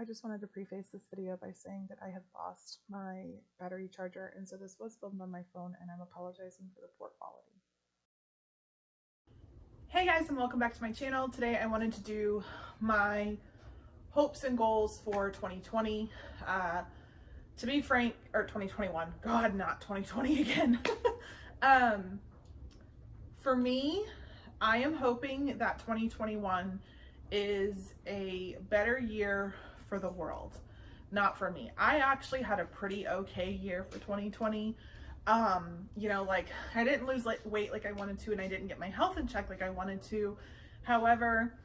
I just wanted to preface this video by saying that I had lost my battery charger, and so this was filmed on my phone, and I'm apologizing for the poor quality. Hey guys, and welcome back to my channel. Today I wanted to do my hopes and goals for 2020. To be frank, or 2021, God, not 2020 again. For me, I am hoping that 2021 is a better year for the world, not for me. I actually had a pretty okay year for 2020. Like I didn't lose weight like I wanted to, and I didn't get my health in check like I wanted to. However,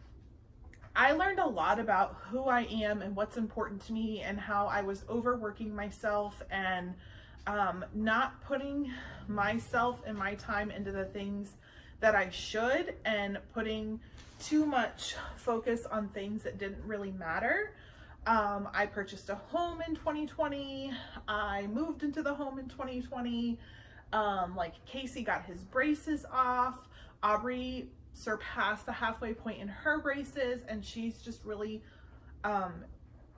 I learned a lot about who I am and what's important to me, and how I was overworking myself and not putting myself and my time into the things that I should, and putting too much focus on things that didn't really matter. I purchased a home in 2020. I moved into the home in 2020. Casey got his braces off. Aubrey surpassed the halfway point in her braces, and she's just really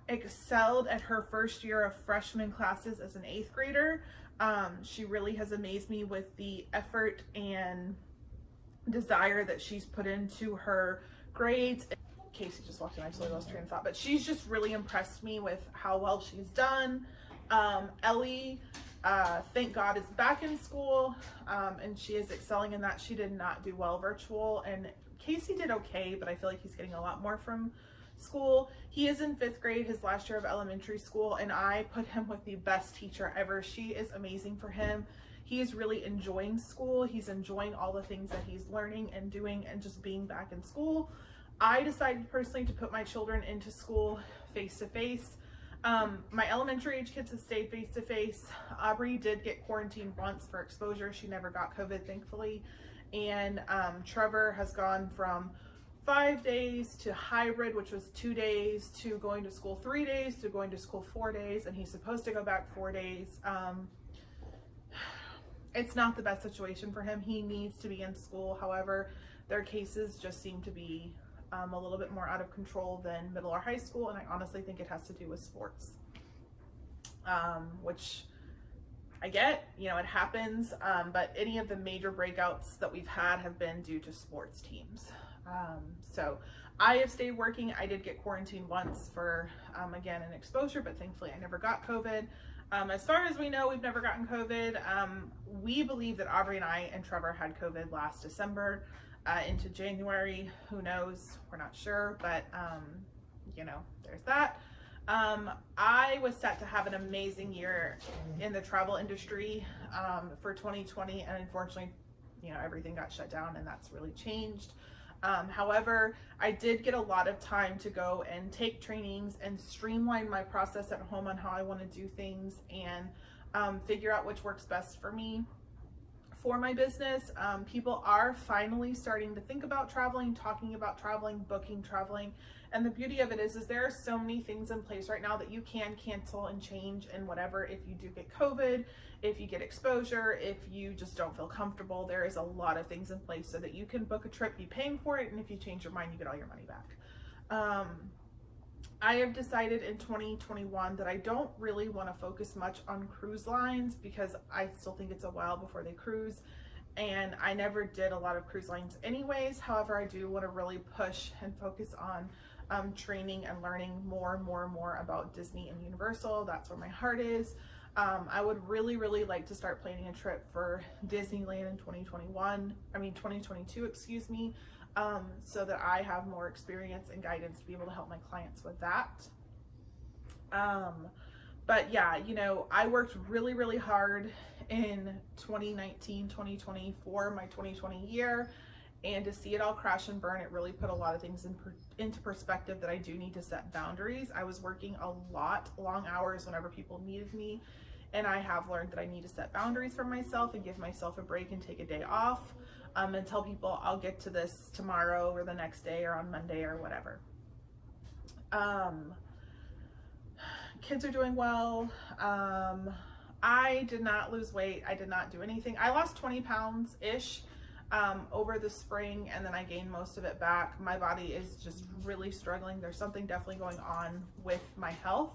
excelled at her first year of freshman classes as an 8th grader. She really has amazed me with the effort and desire that she's put into her grades. Casey just walked in, I totally lost train of thought, but she's just really impressed me with how well she's done. Ellie, thank God, is back in school, and she is excelling in that. She did not do well virtual, and Casey did okay, but I feel like he's getting a lot more from school. He is in 5th grade, his last year of elementary school, and I put him with the best teacher ever. She is amazing for him. He is really enjoying school. He's enjoying all the things that he's learning and doing, and just being back in school. I decided personally to put my children into school face-to-face. My elementary age kids have stayed face-to-face. Aubrey did get quarantined once for exposure. She never got COVID, thankfully. And Trevor has gone from 5 days to hybrid, which was 2 days, to going to school 3 days, to going to school 4 days, and he's supposed to go back 4 days. It's not the best situation for him. He needs to be in school. However, their cases just seem to be a little bit more out of control than middle or high school, and I honestly think it has to do with sports, which I get, it happens, but any of the major breakouts that we've had have been due to sports teams. So I have stayed working. I did get quarantined once for, again, an exposure, but thankfully I never got COVID. As far as we know, we've never gotten COVID. We believe that Aubrey and I and Trevor had COVID last December into January. Who knows? We're not sure, but there's that. I was set to have an amazing year in the travel industry for 2020, and unfortunately, everything got shut down, and that's really changed. However, I did get a lot of time to go and take trainings and streamline my process at home on how I want to do things, and figure out which works best for me for my business. People are finally starting to think about traveling, talking about traveling, booking traveling. And the beauty of it is there are so many things in place right now that you can cancel and change and whatever. If you do get COVID, if you get exposure, if you just don't feel comfortable, there is a lot of things in place so that you can book a trip, be paying for it, and if you change your mind, you get all your money back. I have decided in 2021 that I don't really want to focus much on cruise lines, because I still think it's a while before they cruise, and I never did a lot of cruise lines anyways. However, I do want to really push and focus on training and learning more about Disney and Universal. That's where my heart is. I would really like to start planning a trip for Disneyland in 2022, excuse me, so that I have more experience and guidance to be able to help my clients with that. But yeah, I worked really hard in 2019, 2020 for my 2020 year, and to see it all crash and burn, it really put a lot of things into perspective, that I do need to set boundaries. I was working a lot, long hours whenever people needed me, and I have learned that I need to set boundaries for myself and give myself a break and take a day off, and tell people I'll get to this tomorrow or the next day or on Monday or whatever. Kids are doing well. I did not lose weight. I did not do anything. I lost 20 pounds ish. over the spring, and then I gained most of it back. My body is just really struggling. There's something definitely going on with my health.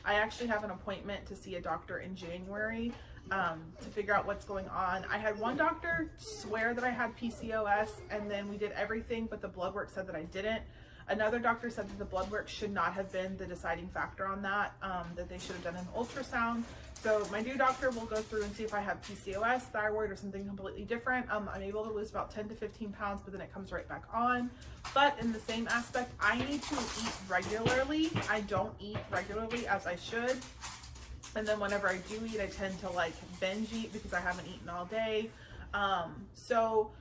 I actually have an appointment to see a doctor in January to figure out what's going on. I had one doctor swear that I had PCOS, and then we did everything, but the blood work said that I didn't. Another doctor said that the blood work should not have been the deciding factor on that, that they should have done an ultrasound. So my new doctor will go through and see if I have PCOS, thyroid, or something completely different. I'm able to lose about 10 to 15 pounds, but then it comes right back on. But in the same aspect, I need to eat regularly. I don't eat regularly as I should. And then whenever I do eat, I tend to like binge eat because I haven't eaten all day. So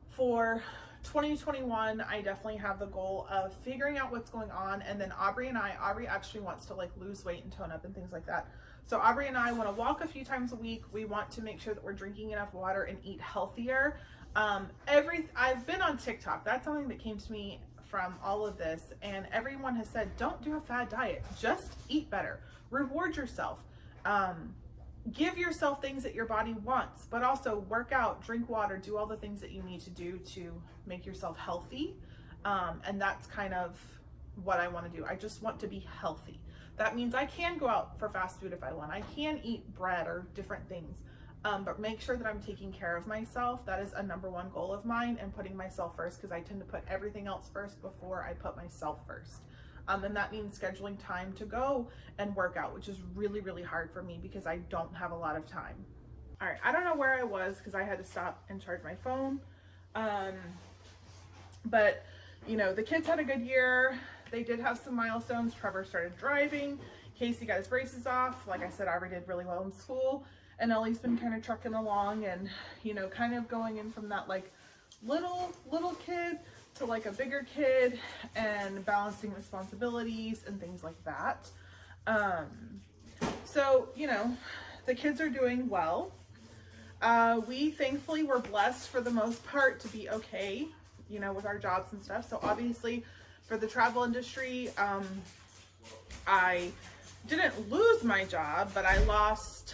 for 2021, I definitely have the goal of figuring out what's going on. And then Aubrey actually wants to like lose weight and tone up and things like that. So Aubrey and I want to walk a few times a week. We want to make sure that we're drinking enough water and eat healthier. I've been on TikTok. That's something that came to me from all of this. And everyone has said, don't do a fad diet, just eat better, reward yourself. Give yourself things that your body wants, but also work out, drink water, do all the things that you need to do to make yourself healthy. And that's kind of what I want to do. I just want to be healthy. That means I can go out for fast food if I want. I can eat bread or different things, but make sure that I'm taking care of myself. That is a number one goal of mine, and putting myself first, because I tend to put everything else first before I put myself first. And that means scheduling time to go and work out, which is really, really hard for me because I don't have a lot of time. All right, I don't know where I was because I had to stop and charge my phone. But, you know, the kids had a good year. They did have some milestones. Trevor started driving. Casey got his braces off. Like I said, Aubrey did really well in school. And Ellie's been kind of trucking along and, you know, kind of going in from that like little kid to like a bigger kid and balancing responsibilities and things like that. So, you know, the kids are doing well. We thankfully were blessed for the most part to be okay, you know, with our jobs and stuff. So obviously for the travel industry, I didn't lose my job, but I lost,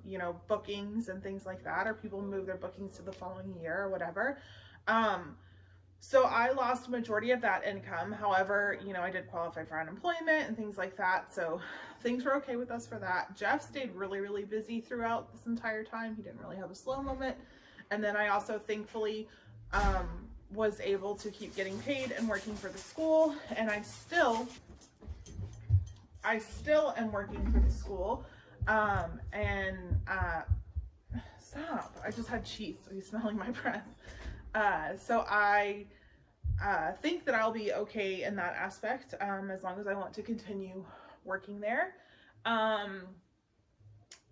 you know, bookings and things like that, or people move their bookings to the following year or whatever. So I lost a majority of that income. However, you know, I did qualify for unemployment and things like that. So things were okay with us for that. Jeff stayed really, really busy throughout this entire time. He didn't really have a slow moment. And then I also thankfully was able to keep getting paid and working for the school. And I still am working for the school. Stop. I just had cheese, so he's smelling my breath. So I think that I'll be okay in that aspect, as long as I want to continue working there.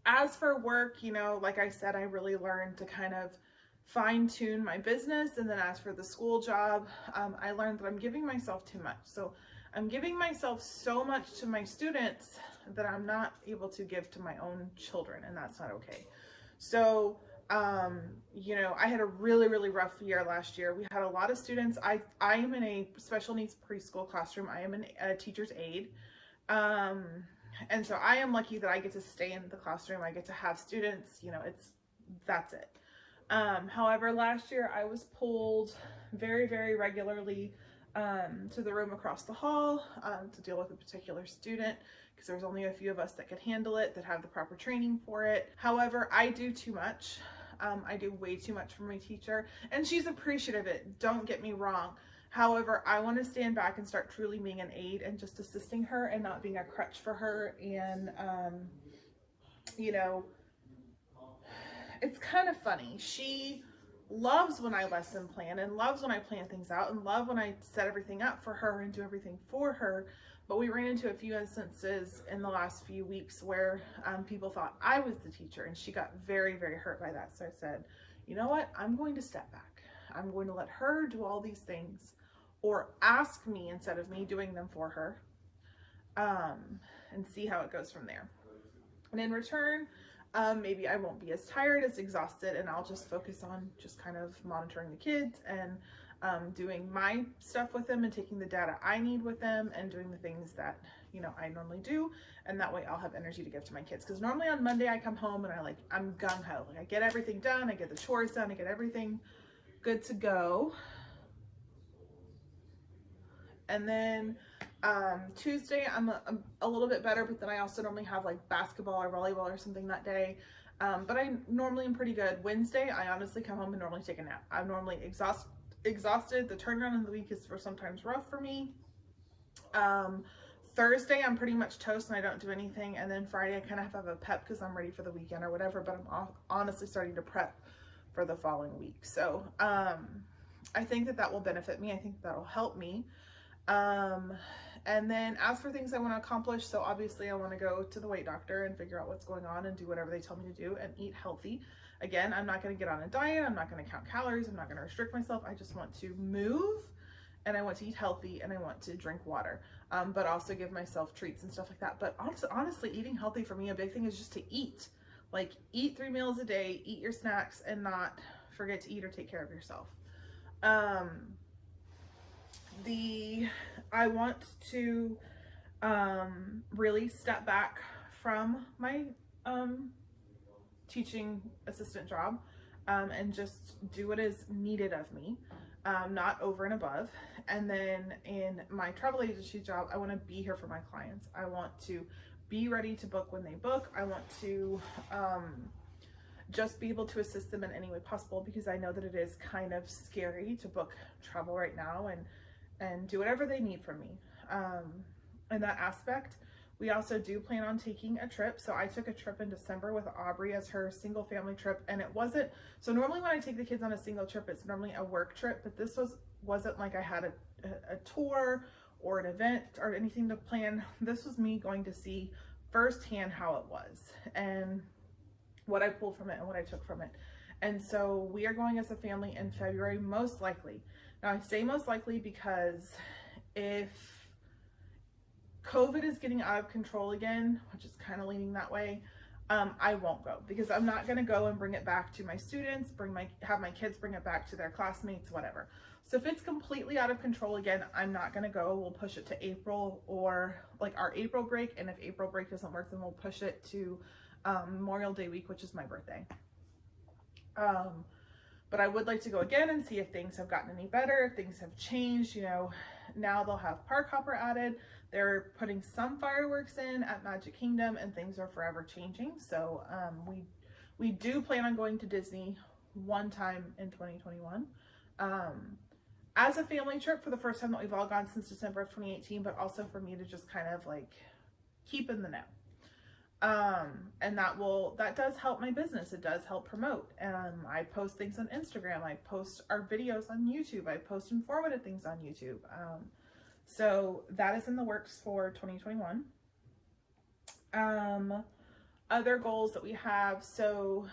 As for work, you know, like I said, I really learned to kind of fine tune my business. And then as for the school job, I learned that I'm giving myself too much. So I'm giving myself so much to my students that I'm not able to give to my own children, and that's not okay. So you know, I had a really, really rough year last year. We had a lot of students. I am in a special needs preschool classroom. I am a teacher's aide. And so I am lucky that I get to stay in the classroom. I get to have students, you know, that's it. However, last year I was pulled very, very regularly to the room across the hall to deal with a particular student, because there was only a few of us that could handle it, that have the proper training for it. However, I do too much. I do way too much for my teacher, and she's appreciative of it, don't get me wrong. However, I want to stand back and start truly being an aide and just assisting her and not being a crutch for her. And you know, it's kind of funny. She loves when I lesson plan and loves when I plan things out and love when I set everything up for her and do everything for her. But we ran into a few instances in the last few weeks where people thought I was the teacher, and she got very, very hurt by that. So I said, you know what? I'm going to step back. I'm going to let her do all these things, or ask me instead of me doing them for her, and see how it goes from there. And in return, maybe I won't be as tired, as exhausted, and I'll just focus on just kind of monitoring the kids and doing my stuff with them and taking the data I need with them and doing the things that, you know, I normally do. And that way I'll have energy to give to my kids. Because normally on Monday I come home and I'm gung-ho. Like, I get everything done. I get the chores done. I get everything good to go. And then Tuesday, I'm a little bit better, but then I also normally have like basketball or volleyball or something that day. But I normally am pretty good. Wednesday, I honestly come home and normally take a nap. I'm normally exhausted. The turnaround in the week is sometimes rough for me. Thursday, I'm pretty much toast and I don't do anything. And then Friday, I kind of have a pep because I'm ready for the weekend or whatever, but I'm honestly starting to prep for the following week. So I think that will benefit me. I think that'll help me. And then as for things I want to accomplish, so obviously I want to go to the weight doctor and figure out what's going on and do whatever they tell me to do and eat healthy. Again, I'm not going to get on a diet. I'm not going to count calories. I'm not going to restrict myself. I just want to move and I want to eat healthy and I want to drink water, but also give myself treats and stuff like that. But honestly, eating healthy for me, a big thing is just to eat. Like, eat 3 meals a day, eat your snacks, and not forget to eat or take care of yourself. I want to really step back from my teaching assistant job and just do what is needed of me, not over and above. And then in my travel agency job, I want to be here for my clients. I want to be ready to book when they book. I want to just be able to assist them in any way possible, because I know that it is kind of scary to book travel right now and do whatever they need from me. In that aspect, we also do plan on taking a trip. So I took a trip in December with Aubrey as her single family trip, and it wasn't, so normally when I take the kids on a single trip, it's normally a work trip, but this wasn't like I had a tour or an event or anything to plan. This was me going to see firsthand how it was and what I pulled from it and what I took from it. And so we are going as a family in February, most likely. Now I say most likely because if COVID is getting out of control again, which is kind of leaning that way, I won't go, because I'm not going to go and bring it back to my students, have my kids bring it back to their classmates, whatever. So if it's completely out of control again, I'm not going to go. We'll push it to April, or like our April break. And if April break doesn't work, then we'll push it to Memorial Day week, which is my birthday. But I would like to go again and see if things have gotten any better, if things have changed. You know, now they'll have park hopper added. They're putting some fireworks in at Magic Kingdom, and things are forever changing. So we do plan on going to Disney one time in 2021. As a family trip, for the first time that we've all gone since December of 2018, but also for me to just kind of like keep in the know. And that does help my business. It does help promote. I post things on Instagram. I post our videos on YouTube. I post informative things on YouTube. So that is in the works for 2021. Other goals that we have. So,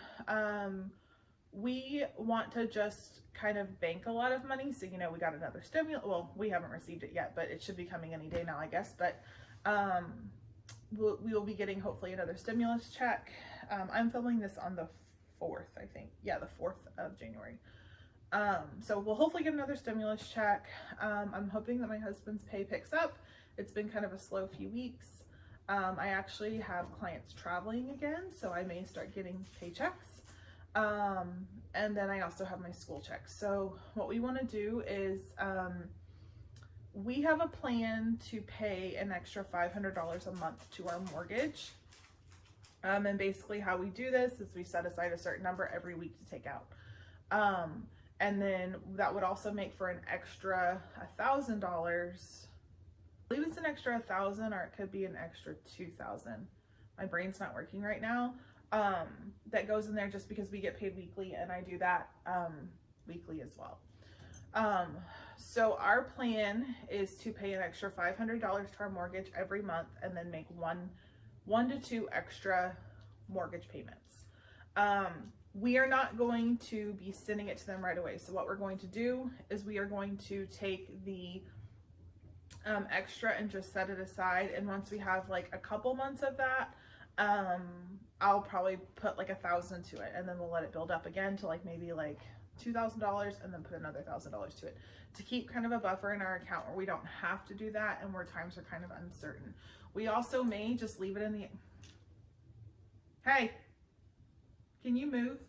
we want to just kind of bank a lot of money. So, you know, we got another stimulus. Well, we haven't received it yet, but it should be coming any day now, I guess. But, we will be getting hopefully another stimulus check. I'm filming this on the 4th, I think. Yeah, the 4th of January. So we'll hopefully get another stimulus check. I'm hoping that my husband's pay picks up. It's been kind of a slow few weeks. I actually have clients traveling again, so I may start getting paychecks. And then I also have my school checks. So what we want to do is, we have a plan to pay an extra $500 a month to our mortgage. And basically how we do this is we set aside a certain number every week to take out. And then that would also make for an extra $1,000. I believe it's an extra $1,000, or it could be an extra $2,000. My brain's not working right now. That goes in there just because we get paid weekly, and I do that weekly as well. So our plan is to pay an extra $500 to our mortgage every month, and then make one to two extra mortgage payments. We are not going to be sending it to them right away. So what we're going to do is we are going to take the extra and just set it aside. And once we have like a couple months of that, I'll probably put like $1,000 to it, and then we'll let it build up again to like maybe like $2,000, and then put another $1,000 to it, to keep kind of a buffer in our account where we don't have to do that and where times are kind of uncertain. We also may just leave it in the, hey, can you move?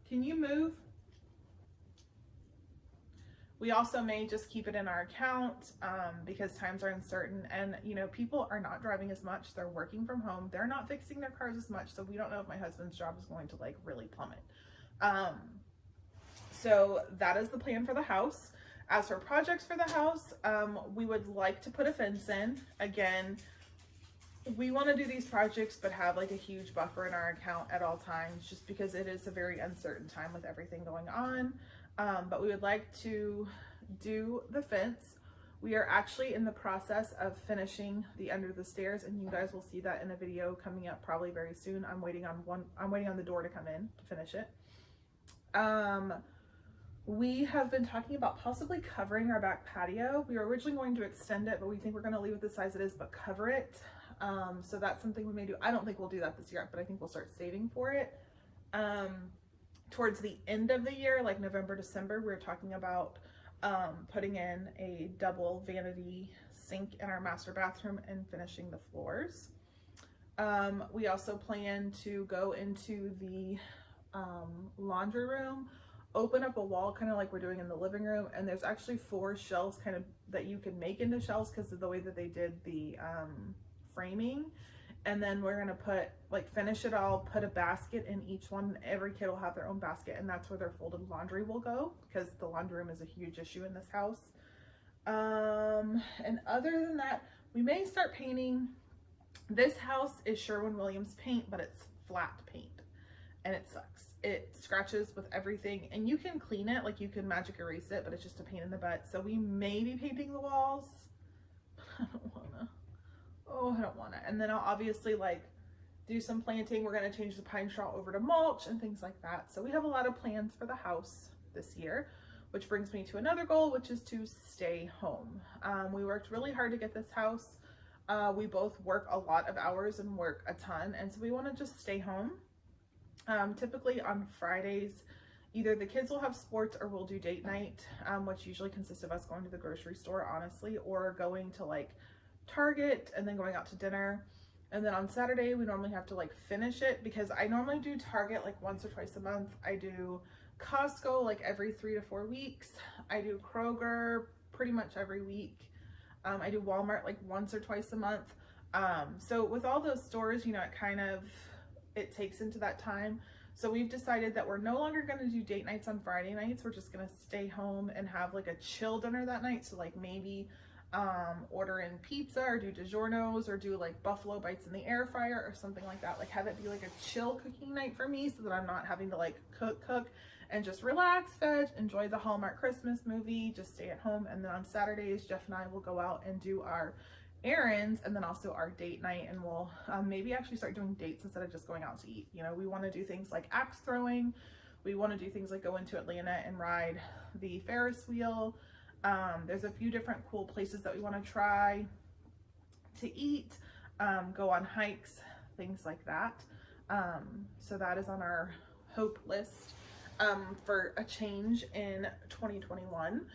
Can you move? We also may just keep it in our account because times are uncertain, and you know, people are not driving as much. They're working from home. They're not fixing their cars as much. So we don't know if my husband's job is going to like really plummet. So that is the plan for the house. As for projects for the house, we would like to put a fence in. Again, we want to do these projects but have like a huge buffer in our account at all times, just because it is a very uncertain time with everything going on. But we would like to do the fence. We are actually in the process of finishing the under the stairs, and you guys will see that in a video coming up probably very soon. I'm waiting on the door to come in to finish it. We have been talking about possibly covering our back patio. We were originally going to extend it, but we think we're going to leave it the size it is but cover it. So that's something we may do. I don't think we'll do that this year, but I think we'll start saving for it. Towards the end of the year, like November, December, we were talking about putting in a double vanity sink in our master bathroom and finishing the floors. We also plan to go into the laundry room, open up a wall kind of like we're doing in the living room, and there's actually 4 shelves kind of that you can make into shelves because of the way that they did the framing. And then we're gonna put finish it all, put a basket in each one. Every kid will have their own basket, and that's where their folded laundry will go, because the laundry room is a huge issue in this house. And other than that, we may start painting. This house is Sherwin-Williams paint, but it's flat paint and it sucks. It scratches with everything, and you can clean it, like you can magic erase it, but it's just a pain in the butt. So we may be painting the walls. I don't wanna. And then I'll obviously do some planting. We're gonna change the pine straw over to mulch and things like that. So we have a lot of plans for the house this year, which brings me to another goal, which is to stay home. We worked really hard to get this house. We both work a lot of hours and work a ton, and so we want to just stay home. Typically on Fridays, either the kids will have sports or we'll do date night, which usually consists of us going to the grocery store, honestly, or going to Target and then going out to dinner. And then on Saturday, we normally have to finish it, because I normally do Target once or twice a month. I do Costco every 3 to 4 weeks. I do Kroger pretty much every week. I do Walmart once or twice a month. So with all those stores, it takes into that time. So we've decided that we're no longer going to do date nights on Friday nights. We're just going to stay home and have a chill dinner that night. So maybe order in pizza or do DiGiorno's or do buffalo bites in the air fryer or something like that. Have it be a chill cooking night for me, so that I'm not having to cook and just relax, veg, enjoy the Hallmark Christmas movie, just stay at home. And then on Saturdays, Jeff and I will go out and do our errands, and then also our date night, and we'll maybe actually start doing dates instead of just going out to eat. We want to do things like axe throwing. We want to do things like go into Atlanta and ride the Ferris wheel. There's a few different cool places that we want to try to eat, go on hikes, things like that. So that is on our hope list for a change in 2021.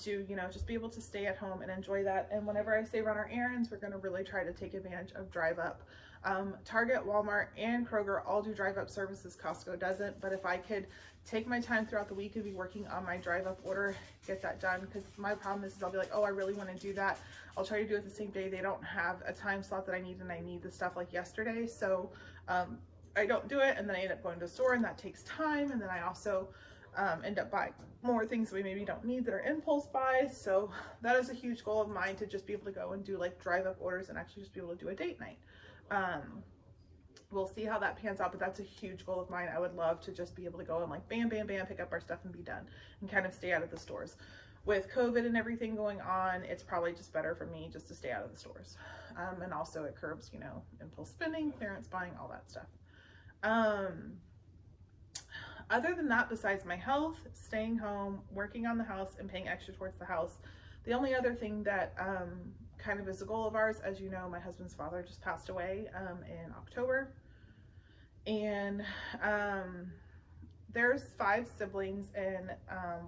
To just be able to stay at home and enjoy that. And whenever I say run our errands, we're going to really try to take advantage of drive up. Target, Walmart, and Kroger all do drive up services. Costco doesn't. But if I could take my time throughout the week and be working on my drive up order, get that done, because my problem is I'll be oh, I really want to do that. I'll try to do it the same day. They don't have a time slot that I need, and I need the stuff yesterday. So I don't do it, and then I end up going to the store, and that takes time. And then I also end up buying more things we maybe don't need that are impulse buys. So that is a huge goal of mine, to just be able to go and do drive up orders and actually just be able to do a date night. We'll see how that pans out, but that's a huge goal of mine. I would love to just be able to go and bam, bam, bam, pick up our stuff and be done, and kind of stay out of the stores. With COVID and everything going on, it's probably just better for me just to stay out of the stores. And also it curbs, impulse spending, clearance buying, all that stuff. Other than that, besides my health, staying home, working on the house, and paying extra towards the house, the only other thing that kind of is a goal of ours, as you know, my husband's father just passed away in October. And there's 5 siblings, and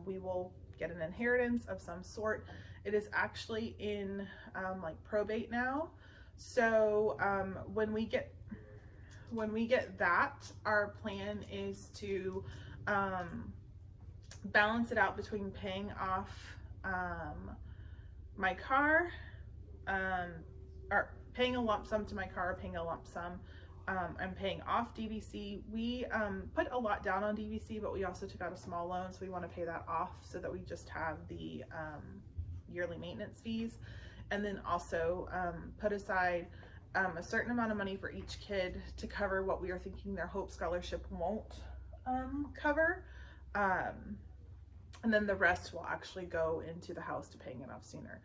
we will get an inheritance of some sort. It is actually in probate now. So when we get that, our plan is to balance it out between paying off my car, or paying a lump sum to my car, paying a lump sum, and paying off DVC. We put a lot down on DVC, but we also took out a small loan, so we want to pay that off so that we just have the yearly maintenance fees. And then also put aside a certain amount of money for each kid to cover what we are thinking their Hope Scholarship won't cover. And then the rest will actually go into the house to paying it off sooner.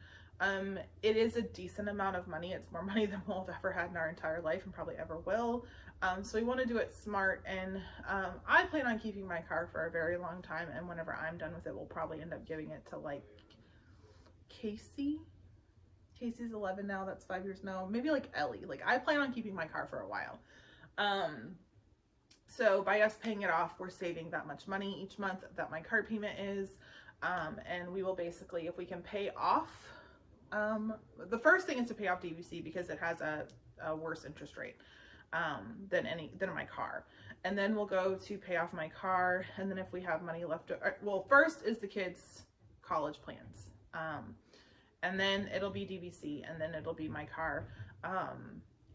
It is a decent amount of money. It's more money than we'll have ever had in our entire life and probably ever will. So we want to do it smart, and I plan on keeping my car for a very long time, and whenever I'm done with it, we'll probably end up giving it to like Casey. Casey's 11 now, that's 5 years now. Maybe like Ellie. Like, I plan on keeping my car for a while. So by us paying it off, we're saving that much money each month that my car payment is. And we will basically, if we can pay off, the first thing is to pay off DVC because it has a worse interest rate than my car. And then we'll go to pay off my car. And then if we have money left, well, first is the kids' college plans. And then it'll be DVC, and then it'll be my car.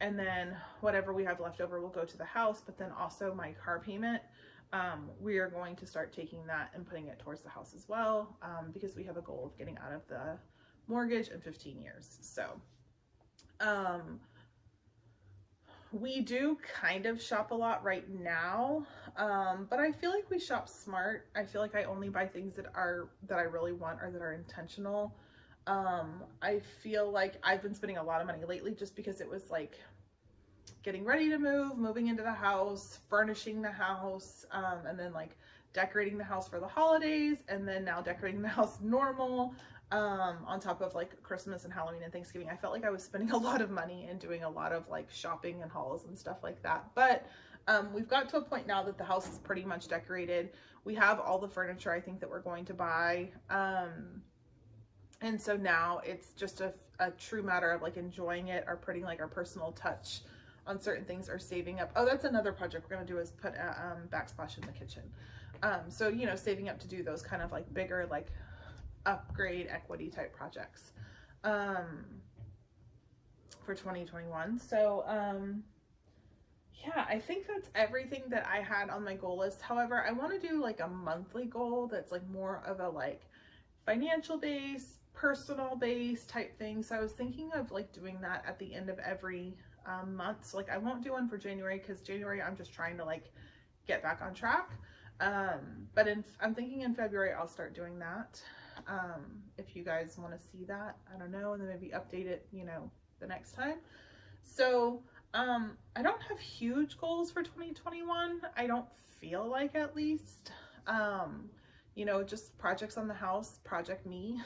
And then whatever we have left over will go to the house, but then also my car payment, we are going to start taking that and putting it towards the house as well, because we have a goal of getting out of the mortgage in 15 years. So we do kind of shop a lot right now, but I feel like we shop smart. I feel like I only buy things that I really want or that are intentional. I feel like I've been spending a lot of money lately just because it was like getting ready to move, moving into the house, furnishing the house, and then like decorating the house for the holidays, and then now decorating the house normal, on top of like Christmas and Halloween and Thanksgiving. I felt like I was spending a lot of money and doing a lot of like shopping and hauls and stuff like that. But we've got to a point now that the house is pretty much decorated. We have all the furniture I think that we're going to buy. And so now it's just a true matter of like enjoying it, or putting like our personal touch on certain things, or saving up. Oh, that's another project we're going to do, is put a backsplash in the kitchen. So, you know, saving up to do those kind of like bigger, like upgrade equity type projects for 2021. So, yeah, I think that's everything that I had on my goal list. However, I want to do like a monthly goal that's like more of a like financial base, personal base type thing. So I was thinking of like doing that at the end of every month. So like I won't do one for January, because January I'm just trying to like get back on track. But I'm thinking in February I'll start doing that. If you guys want to see that, I don't know, and then maybe update it, you know, the next time. So I don't have huge goals for 2021. I don't feel like, at least. You know, just projects on the house, project me,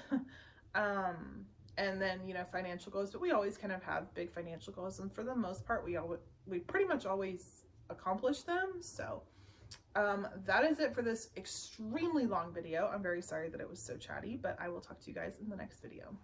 and then, you know, financial goals. But we always kind of have big financial goals, and for the most part, we pretty much always accomplish them. So that is it for this extremely long video. I'm very sorry that it was so chatty, but I will talk to you guys in the next video.